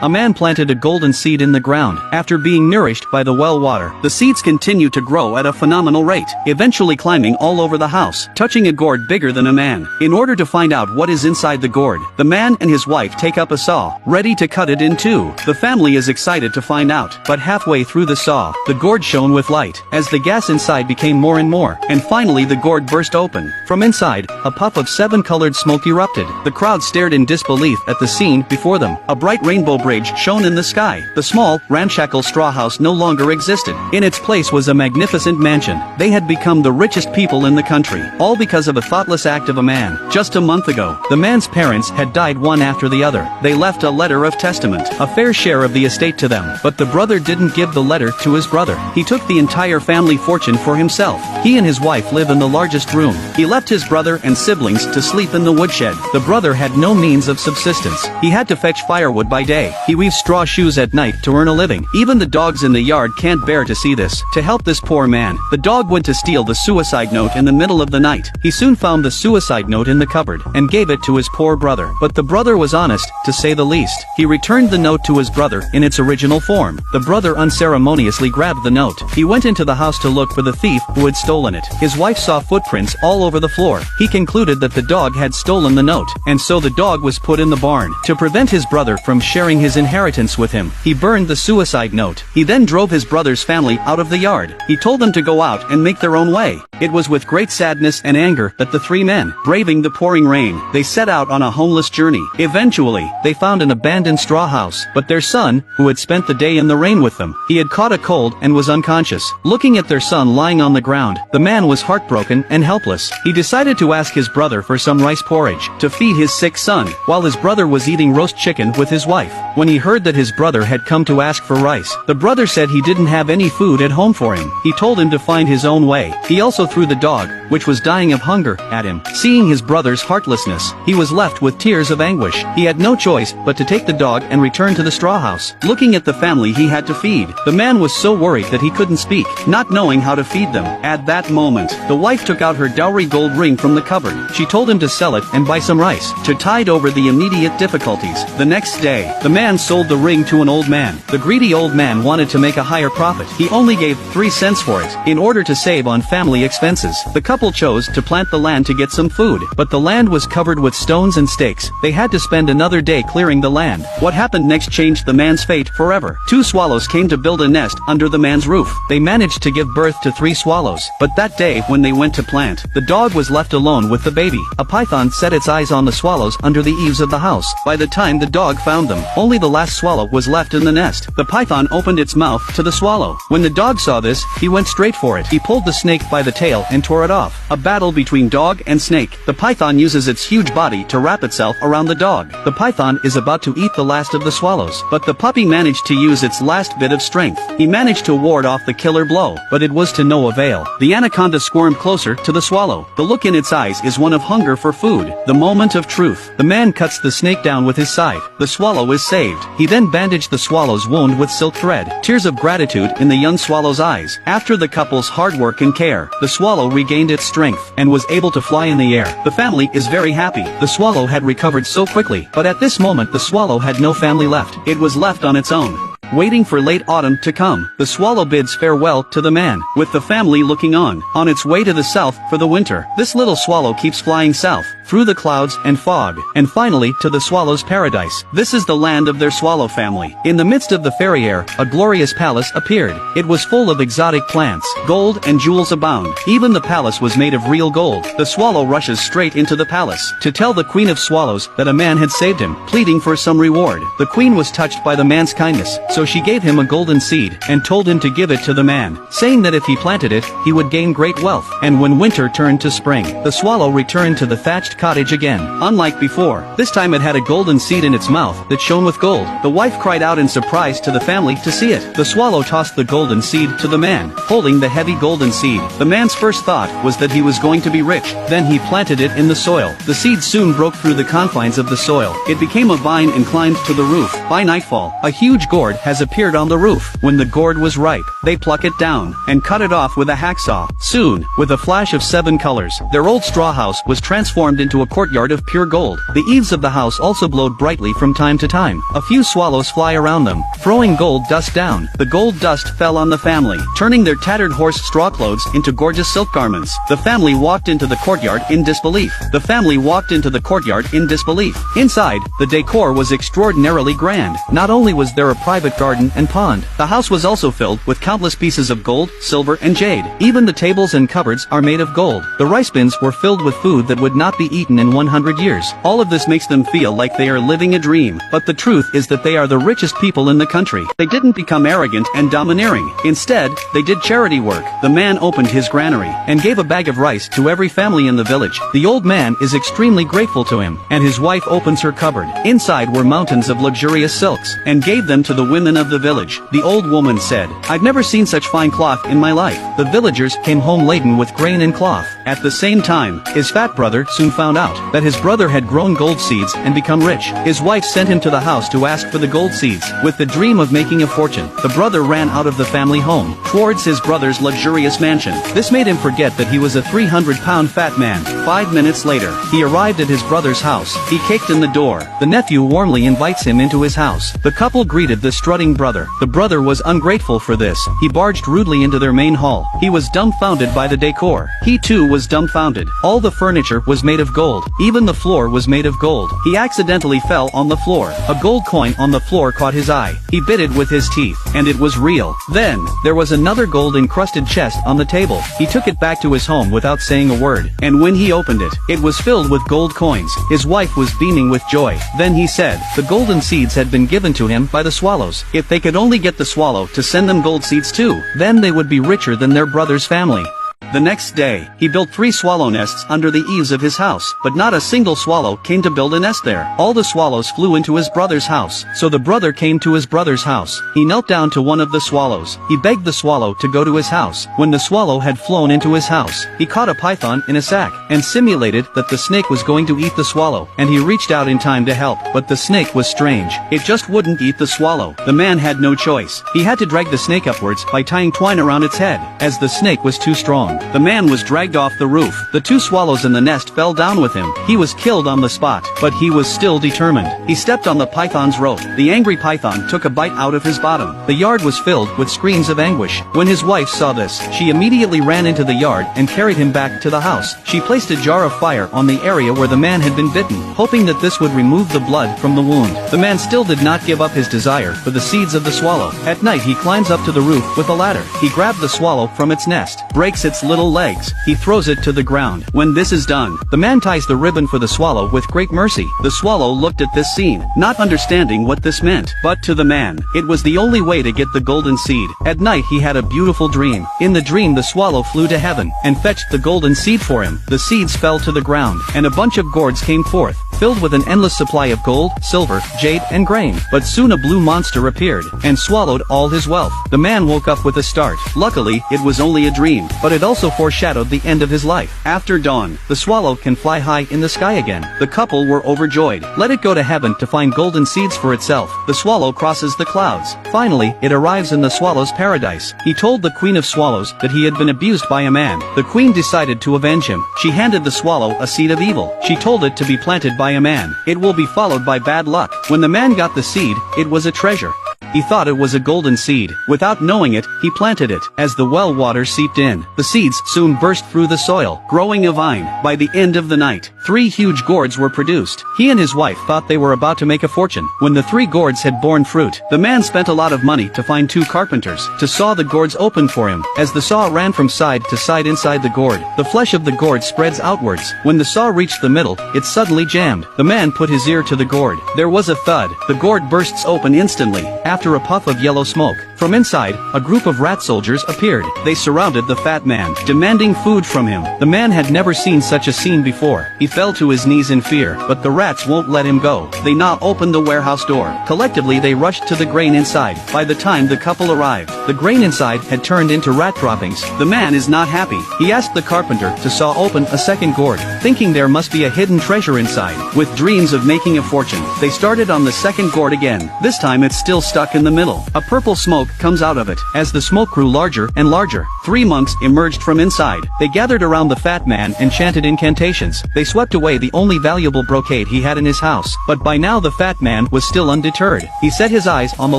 A man planted a golden seed in the ground. After being nourished by the well water, the seeds continue to grow at a phenomenal rate, eventually climbing all over the house, touching a gourd bigger than a man. In order to find out what is inside the gourd, the man and his wife take up a saw, ready to cut it in two. The family is excited to find out, but halfway through the saw, the gourd shone with light, as the gas inside became more and more, and finally the gourd burst open. From inside, a puff of 7-colored smoke erupted. The crowd stared in disbelief at the scene before them. A bright rainbow bridge shone in the sky. The small, ramshackle straw house no longer existed. In its place was a magnificent mansion. They had become the richest people in the country, all because of a thoughtless act of a man. Just a month ago, the man's parents had died one after the other. They left a letter of testament, a fair share of the estate to them, but the brother didn't give the letter to his brother. He took the entire family fortune for himself. He and his wife live in the largest room. He left his brother and siblings to sleep in the woodshed. The brother had no means of subsistence. He had to fetch firewood by day. He weaves straw shoes at night to earn a living. Even the dogs in the yard can't bear to see this. To help this poor man, the dog went to steal the suicide note in the middle of the night. He soon found the suicide note in the cupboard, and gave it to his poor brother. But the brother was honest, to say the least. He returned the note to his brother in its original form. The brother unceremoniously grabbed the note. He went into the house to look for the thief who had stolen it. His wife saw footprints all over the floor. He concluded that the dog had stolen the note, and so the dog was put in the barn. To prevent his brother from sharing his inheritance with him, he burned the suicide note. He then drove his brother's family out of the yard. He told them to go out and make their own way. It was with great sadness and anger that the three men, braving the pouring rain, they set out on a homeless journey. Eventually, they found an abandoned straw house, but their son, who had spent the day in the rain with them, he had caught a cold and was unconscious. Looking at their son lying on the ground, the man was heartbroken and helpless. He decided to ask his brother for some rice porridge to feed his sick son, while his brother was eating roast chicken with his wife. When he heard that his brother had come to ask for rice, the brother said he didn't have any food at home for him. He told him to find his own way. He also threw the dog, which was dying of hunger, at him. Seeing his brother's heartlessness, he was left with tears of anguish. He had no choice but to take the dog and return to the straw house. Looking at the family he had to feed, the man was so worried that he couldn't speak, not knowing how to feed them. At that moment, the wife took out her dowry gold ring from the cupboard. She told him to sell it and buy some rice, to tide over the immediate difficulties. The next day, the man sold the ring to an old man. The greedy old man wanted to make a higher profit. He only gave 3 cents for it, in order to save on family expenses. The couple chose to plant the land to get some food, but the land was covered with stones and stakes. They had to spend another day clearing the land. What happened next changed the man's fate forever. 2 swallows came to build a nest under the man's roof. They managed to give birth to 3 swallows, but that day when they went to plant, the dog was left alone with the baby. A python set its eyes on the swallows under the eaves of the house. By the time the dog found them, only the last swallow was left in the nest. The python opened its mouth to the swallow. When the dog saw this, he went straight for it. He pulled the snake by the tail and tore it off. A battle between dog and snake. The python uses its huge body to wrap itself around the dog. The python is about to eat the last of the swallows, but the puppy managed to use its last bit of strength. He managed to ward off the killer blow, but it was to no avail. The anaconda squirmed closer to the swallow. The look in its eyes is one of hunger for food. The moment of truth. The man cuts the snake down with his scythe. The swallow is saved. He then bandaged the swallow's wound with silk thread. Tears of gratitude in the young swallow's eyes. After the couple's hard work and care, the swallow regained its strength and was able to fly in the air. The family is very happy. The swallow had recovered so quickly, but at this moment the swallow had no family left. It was left on its own, waiting for late autumn to come. The swallow bids farewell to the man, with the family looking on its way to the south for the winter. This little swallow keeps flying south, through the clouds and fog, and finally to the swallow's paradise. This is the land of their swallow family. In the midst of the fairy air, a glorious palace appeared. It was full of exotic plants, gold and jewels abound. Even the palace was made of real gold. The swallow rushes straight into the palace, to tell the queen of swallows that a man had saved him, pleading for some reward. The queen was touched by the man's kindness, so she gave him a golden seed, and told him to give it to the man, saying that if he planted it, he would gain great wealth. And when winter turned to spring, the swallow returned to the thatched cottage again. Unlike before, this time it had a golden seed in its mouth that shone with gold. The wife cried out in surprise to the family to see it. The swallow tossed the golden seed to the man, holding the heavy golden seed. The man's first thought was that he was going to be rich. Then he planted it in the soil. The seed soon broke through the confines of the soil. It became a vine and climbed to the roof. By nightfall, a huge gourd has appeared on the roof. When the gourd was ripe, they pluck it down and cut it off with a hacksaw. Soon, with a flash of 7 colors, their old straw house was transformed into a courtyard of pure gold. The eaves of the house also glowed brightly from time to time. A few swallows fly around them, throwing gold dust down. The gold dust fell on the family, turning their tattered horse straw clothes into gorgeous silk garments. The family walked into the courtyard in disbelief. The family walked into the courtyard in disbelief. Inside, the decor was extraordinarily grand. Not only was there a private garden and pond, the house was also filled with countless pieces of gold, silver and jade. Even the tables and cupboards are made of gold. The rice bins were filled with food that would not be eaten in 100 years. All of this makes them feel like they are living a dream. But the truth is that they are the richest people in the country. They didn't become arrogant and domineering. Instead, they did charity work. The man opened his granary and gave a bag of rice to every family in the village. The old man is extremely grateful to him, and his wife opens her cupboard. Inside were mountains of luxurious silks, and gave them to the women of the village. The old woman said, "I've never seen such fine cloth in my life." The villagers came home laden with grain and cloth. At the same time, his fat brother soon found out that his brother had grown gold seeds and become rich. His wife sent him to the house to ask for the gold seeds. With the dream of making a fortune, the brother ran out of the family home towards his brother's luxurious mansion. This made him forget that he was a 300-pound fat man. 5 minutes later, he arrived at his brother's house. He kicked in the door. The nephew warmly invites him into his house. The couple greeted the strutting brother. The brother was ungrateful for this. He barged rudely into their main hall. He was dumbfounded by the decor. He too was dumbfounded. All the furniture was made of gold. Even the floor was made of gold. He accidentally fell on the floor. A gold coin on the floor caught his eye. He bit it with his teeth, and it was real. Then, there was another gold-encrusted chest on the table. He took it back to his home without saying a word, and when he opened it, it was filled with gold coins. His wife was beaming with joy. Then he said, the golden seeds had been given to him by the swallows. If they could only get the swallow to send them gold seeds too, then they would be richer than their brother's family. The next day, he built 3 swallow nests under the eaves of his house, but not a single swallow came to build a nest there. All the swallows flew into his brother's house, so the brother came to his brother's house. He knelt down to one of the swallows. He begged the swallow to go to his house. When the swallow had flown into his house, he caught a python in a sack, and simulated that the snake was going to eat the swallow, and he reached out in time to help, but the snake was strange. It just wouldn't eat the swallow. The man had no choice. He had to drag the snake upwards by tying twine around its head, as the snake was too strong. The man was dragged off the roof. The 2 swallows in the nest fell down with him. He was killed on the spot, but he was still determined. He stepped on the python's rope. The angry python took a bite out of his bottom. The yard was filled with screams of anguish. When his wife saw this, she immediately ran into the yard and carried him back to the house. She placed a jar of fire on the area where the man had been bitten, hoping that this would remove the blood from the wound. The man still did not give up his desire for the seeds of the swallow. At night he climbs up to the roof with a ladder. He grabbed the swallow from its nest, breaks its little legs. He throws it to the ground. When this is done, the man ties the ribbon for the swallow with great mercy. The swallow looked at this scene, not understanding what this meant. But to the man, it was the only way to get the golden seed. At night he had a beautiful dream. In the dream the swallow flew to heaven, and fetched the golden seed for him. The seeds fell to the ground, and a bunch of gourds came forth, filled with an endless supply of gold, silver, jade, and grain. But soon a blue monster appeared, and swallowed all his wealth. The man woke up with a start. Luckily, it was only a dream, but it also foreshadowed the end of his life. After dawn, the swallow can fly high in the sky again. The couple were overjoyed. Let it go to heaven to find golden seeds for itself. The swallow crosses the clouds. Finally, it arrives in the swallow's paradise. He told the queen of swallows that he had been abused by a man. The queen decided to avenge him. She handed the swallow a seed of evil. She told it to be planted by a man. It will be followed by bad luck. When the man got the seed, it was a treasure. He thought it was a golden seed. Without knowing it, he planted it. As the well water seeped in, the seeds soon burst through the soil, growing a vine. By the end of the night, 3 huge gourds were produced. He and his wife thought they were about to make a fortune. When the 3 gourds had borne fruit, the man spent a lot of money to find 2 carpenters to saw the gourds open for him. As the saw ran from side to side inside the gourd, the flesh of the gourd spreads outwards. When the saw reached the middle, it suddenly jammed. The man put his ear to the gourd. There was a thud. The gourd bursts open instantly, after a puff of yellow smoke. From inside, a group of rat soldiers appeared. They surrounded the fat man, demanding food from him. The man had never seen such a scene before. He fell to his knees in fear, but the rats won't let him go. They now opened the warehouse door. Collectively they rushed to the grain inside. By the time the couple arrived, the grain inside had turned into rat droppings. The man is not happy. He asked the carpenter to saw open a second gourd, thinking there must be a hidden treasure inside. With dreams of making a fortune, they started on the second gourd again. This time it's still stuck in the middle. A purple smoke smoke comes out of it. As the smoke grew larger and larger, 3 monks emerged from inside. They gathered around the fat man and chanted incantations. They swept away the only valuable brocade he had in his house. But by now the fat man was still undeterred. He set his eyes on the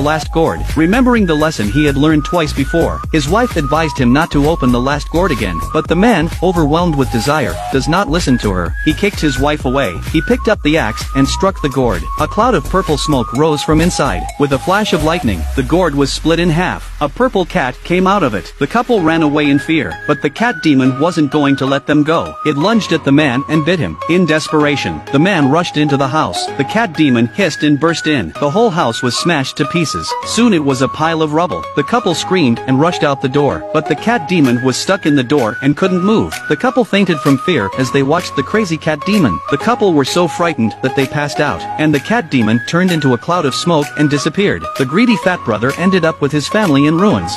last gourd, remembering the lesson he had learned twice before. His wife advised him not to open the last gourd again, but the man, overwhelmed with desire, does not listen to her. He kicked his wife away. He picked up the axe and struck the gourd. A cloud of purple smoke rose from inside. With a flash of lightning, the gourd was split in half. A purple cat came out of it. The couple ran away in fear, but the cat demon wasn't going to let them go. It lunged at the man and bit him. In desperation, the man rushed into the house. The cat demon hissed and burst in. The whole house was smashed to pieces. Soon it was a pile of rubble. The couple screamed and rushed out the door, but the cat demon was stuck in the door and couldn't move. The couple fainted from fear as they watched the crazy cat demon. The couple were so frightened that they passed out, and the cat demon turned into a cloud of smoke and disappeared. The greedy fat brother ended up with his family in ruins.